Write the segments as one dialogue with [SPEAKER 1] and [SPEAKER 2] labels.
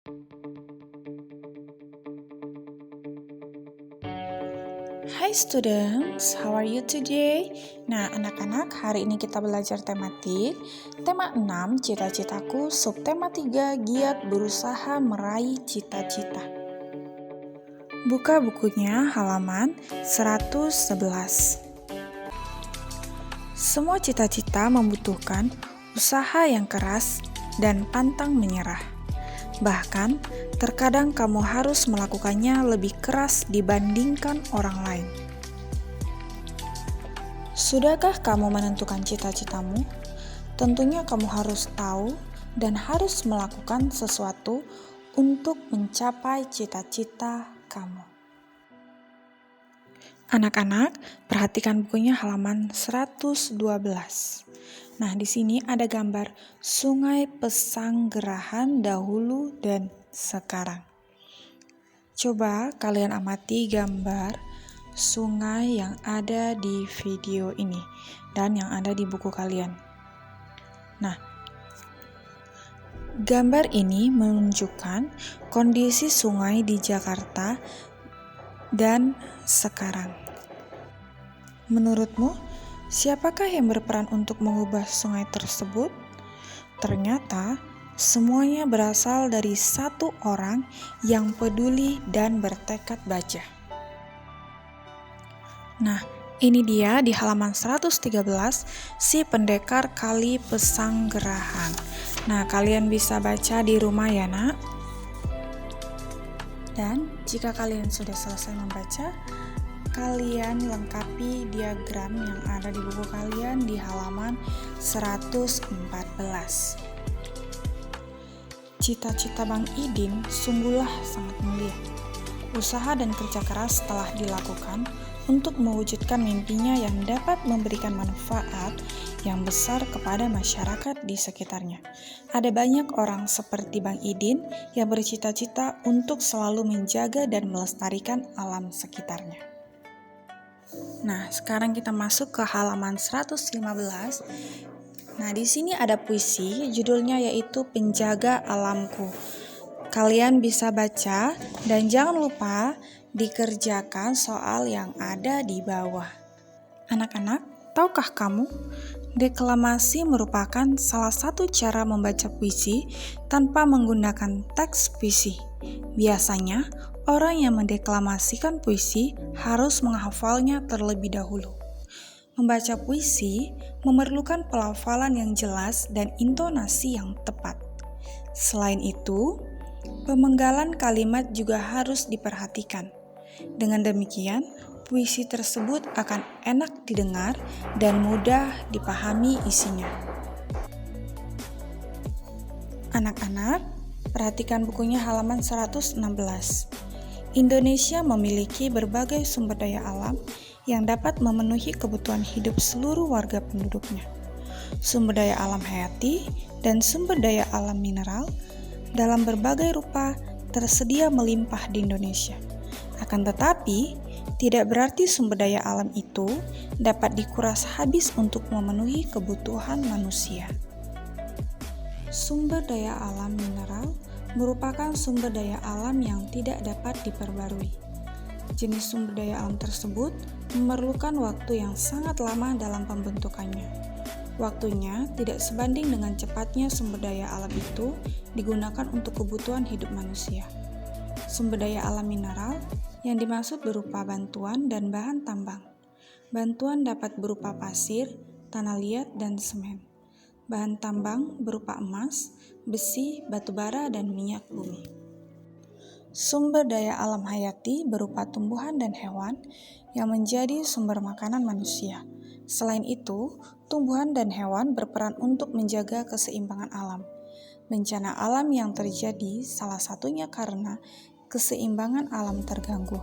[SPEAKER 1] Hi students, how are you today? Nah, anak-anak, hari ini kita belajar tematik. Tema 6, cita-citaku, subtema 3, giat berusaha meraih cita-cita. Buka bukunya halaman 111. Semua cita-cita membutuhkan usaha yang keras dan pantang menyerah. Bahkan, terkadang kamu harus melakukannya lebih keras dibandingkan orang lain. Sudahkah kamu menentukan cita-citamu? Tentunya kamu harus tahu dan harus melakukan sesuatu untuk mencapai cita-cita kamu. Anak-anak, perhatikan bukunya halaman 112. Nah, di sini ada gambar Sungai Pesanggerahan dahulu dan sekarang. Coba kalian amati gambar sungai yang ada di video ini dan yang ada di buku kalian. Nah, gambar ini menunjukkan kondisi sungai di Jakarta dan sekarang. Menurutmu, siapakah yang berperan untuk mengubah sungai tersebut? Ternyata, semuanya berasal dari satu orang yang peduli dan bertekad baja. Nah, ini dia di halaman 113, si pendekar Kali Pesanggerahan. Nah, kalian bisa baca di rumah ya, nak. Dan jika kalian sudah selesai membaca, kalian lengkapi diagram yang ada di buku kalian di halaman 114. Cita-cita Bang Idin sungguhlah sangat mulia. Usaha dan kerja keras telah dilakukan untuk mewujudkan mimpinya yang dapat memberikan manfaat yang besar kepada masyarakat di sekitarnya. Ada banyak orang seperti Bang Idin yang bercita-cita untuk selalu menjaga dan melestarikan alam sekitarnya. Nah, sekarang kita masuk ke halaman 115. Nah, di sini ada puisi, judulnya yaitu Penjaga Alamku. Kalian bisa baca dan jangan lupa dikerjakan soal yang ada di bawah. Anak-anak, tahukah kamu? Deklamasi merupakan salah satu cara membaca puisi tanpa menggunakan teks puisi. Biasanya, orang yang mendeklamasikan puisi harus menghafalnya terlebih dahulu. Membaca puisi memerlukan pelafalan yang jelas dan intonasi yang tepat. Selain itu, pemenggalan kalimat juga harus diperhatikan. Dengan demikian, puisi tersebut akan enak didengar dan mudah dipahami isinya. Anak-anak, perhatikan bukunya halaman 116. Indonesia memiliki berbagai sumber daya alam yang dapat memenuhi kebutuhan hidup seluruh warga penduduknya. Sumber daya alam hayati dan sumber daya alam mineral dalam berbagai rupa tersedia melimpah di Indonesia. Akan tetapi, tidak berarti sumber daya alam itu dapat dikuras habis untuk memenuhi kebutuhan manusia. Sumber daya alam mineral merupakan sumber daya alam yang tidak dapat diperbarui. Jenis sumber daya alam tersebut memerlukan waktu yang sangat lama dalam pembentukannya. Waktunya tidak sebanding dengan cepatnya sumber daya alam itu digunakan untuk kebutuhan hidup manusia. Sumber daya alam mineral yang dimaksud berupa bantuan dan bahan tambang. Bantuan dapat berupa pasir, tanah liat, dan semen. Bahan tambang berupa emas, besi, batu bara, dan minyak bumi. Sumber daya alam hayati berupa tumbuhan dan hewan yang menjadi sumber makanan manusia. Selain itu, tumbuhan dan hewan berperan untuk menjaga keseimbangan alam. Bencana alam yang terjadi salah satunya karena keseimbangan alam terganggu.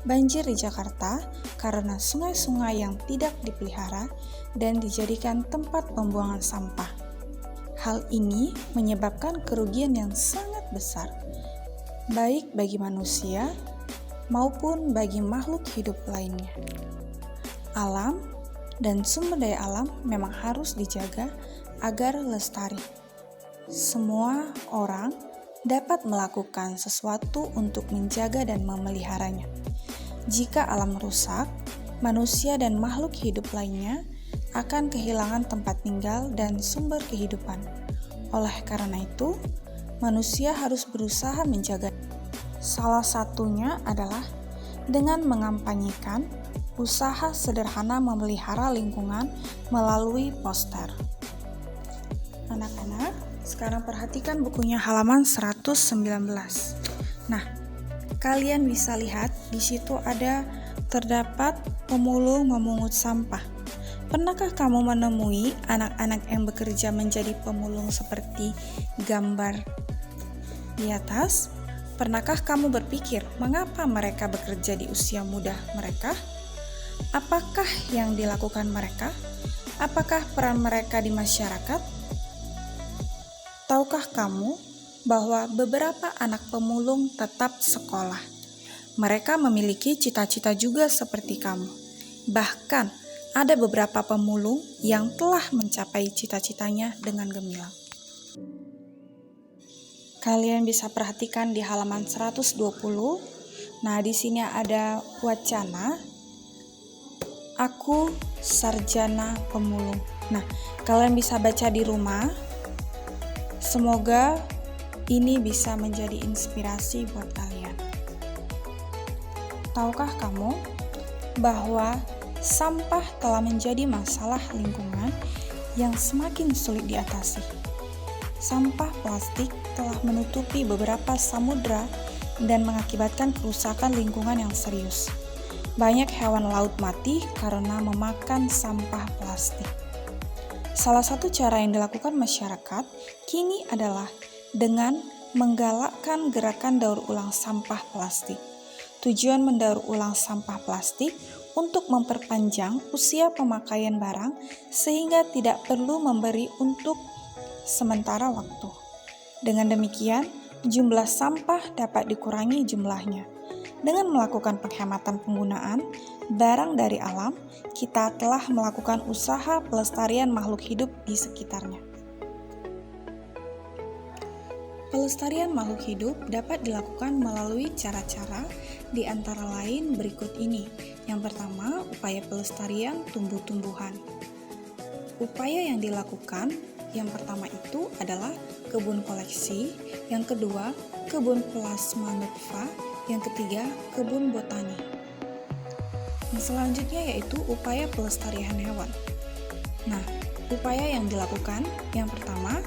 [SPEAKER 1] Banjir di Jakarta karena sungai-sungai yang tidak dipelihara dan dijadikan tempat pembuangan sampah. Hal ini menyebabkan kerugian yang sangat besar, baik bagi manusia maupun bagi makhluk hidup lainnya. Alam dan sumber daya alam memang harus dijaga agar lestari. Semua orang dapat melakukan sesuatu untuk menjaga dan memeliharanya. Jika alam rusak, manusia dan makhluk hidup lainnya akan kehilangan tempat tinggal dan sumber kehidupan. Oleh karena itu, manusia harus berusaha menjaga. Salah satunya adalah dengan mengampanyekan usaha sederhana memelihara lingkungan melalui poster. Anak-anak, sekarang perhatikan bukunya halaman 119. Nah, kalian bisa lihat di situ terdapat pemulung memungut sampah. Pernahkah kamu menemui anak-anak yang bekerja menjadi pemulung seperti gambar di atas? Pernahkah kamu berpikir mengapa mereka bekerja di usia muda mereka? Apakah yang dilakukan mereka? Apakah peran mereka di masyarakat? Tahukah kamu bahwa beberapa anak pemulung tetap sekolah? Mereka memiliki cita-cita juga seperti kamu. Bahkan ada beberapa pemulung yang telah mencapai cita-citanya dengan gemilang. Kalian bisa perhatikan di halaman 120. Nah, di sini ada wacana aku sarjana pemulung. Nah, kalian bisa baca di rumah. Semoga ini bisa menjadi inspirasi buat kalian. Tahukah kamu bahwa sampah telah menjadi masalah lingkungan yang semakin sulit diatasi? Sampah plastik telah menutupi beberapa samudra dan mengakibatkan kerusakan lingkungan yang serius. Banyak hewan laut mati karena memakan sampah plastik. Salah satu cara yang dilakukan masyarakat kini adalah dengan menggalakkan gerakan daur ulang sampah plastik. Tujuan mendaur ulang sampah plastik untuk memperpanjang usia pemakaian barang sehingga tidak perlu memberi untuk sementara waktu. Dengan demikian, jumlah sampah dapat dikurangi jumlahnya. Dengan melakukan penghematan penggunaan barang dari alam, kita telah melakukan usaha pelestarian makhluk hidup di sekitarnya. Pelestarian makhluk hidup dapat dilakukan melalui cara-cara di antara lain berikut ini. Yang pertama, upaya pelestarian tumbuh-tumbuhan. Upaya yang dilakukan yang pertama itu adalah kebun koleksi, yang kedua kebun plasma nutfah, yang ketiga kebun botani. Yang selanjutnya yaitu upaya pelestarian hewan. Nah, upaya yang dilakukan yang pertama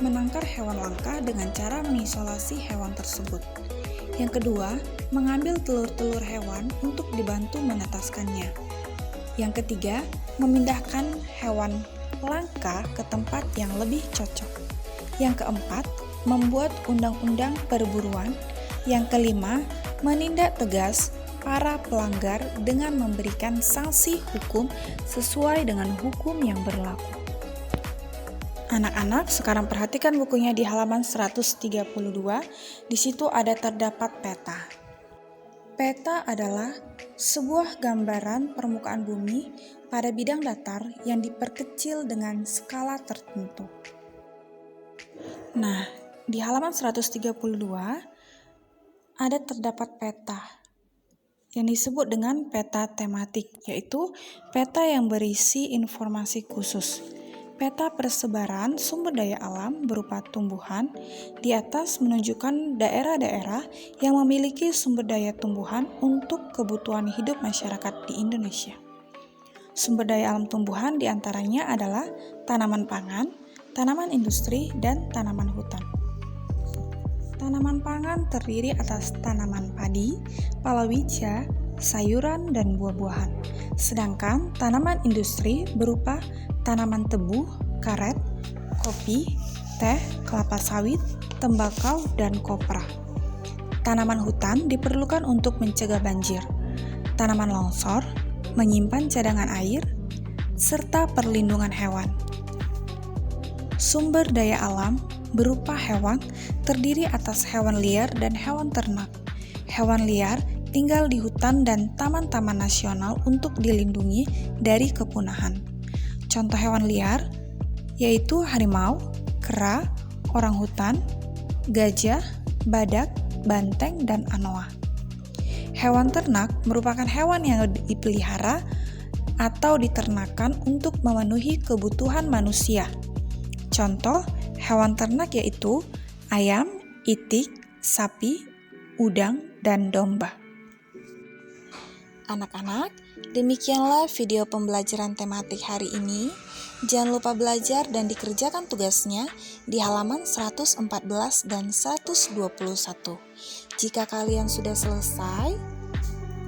[SPEAKER 1] menangkar hewan langka dengan cara mengisolasi hewan tersebut. Yang kedua, mengambil telur-telur hewan untuk dibantu menetaskannya. Yang ketiga, memindahkan hewan langka ke tempat yang lebih cocok. Yang keempat, membuat undang-undang perburuan. Yang kelima, menindak tegas para pelanggar dengan memberikan sanksi hukum sesuai dengan hukum yang berlaku. Anak-anak, sekarang perhatikan bukunya di halaman 132. Di situ terdapat peta. Peta adalah sebuah gambaran permukaan bumi pada bidang datar yang diperkecil dengan skala tertentu. Nah, di halaman 132 terdapat peta yang disebut dengan peta tematik, yaitu peta yang berisi informasi khusus. Peta persebaran sumber daya alam berupa tumbuhan di atas menunjukkan daerah-daerah yang memiliki sumber daya tumbuhan untuk kebutuhan hidup masyarakat di Indonesia. Sumber daya alam tumbuhan diantaranya adalah tanaman pangan, tanaman industri, dan tanaman hutan. Tanaman pangan terdiri atas tanaman padi, palawija, sayuran, dan buah-buahan. Sedangkan tanaman industri berupa tanaman tebu, karet, kopi, teh, kelapa sawit, tembakau, dan kopra. Tanaman hutan diperlukan untuk mencegah banjir, tanaman longsor, menyimpan cadangan air, serta perlindungan hewan. Sumber daya alam berupa hewan terdiri atas hewan liar dan hewan ternak. Hewan liar tinggal di hutan dan taman-taman nasional untuk dilindungi dari kepunahan. Contoh hewan liar yaitu harimau, kera, orangutan, gajah, badak, banteng, dan anoa. Hewan ternak merupakan hewan yang dipelihara atau diternakan untuk memenuhi kebutuhan manusia. Contoh hewan ternak yaitu ayam, itik, sapi, udang, dan domba. Anak-anak, demikianlah video pembelajaran tematik hari ini. Jangan lupa belajar dan dikerjakan tugasnya di halaman 114 dan 121. Jika kalian sudah selesai,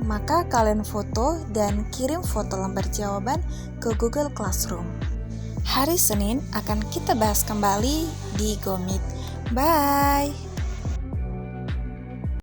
[SPEAKER 1] maka kalian foto dan kirim foto lembar jawaban ke Google Classroom. Hari Senin akan kita bahas kembali di Go Meet. Bye!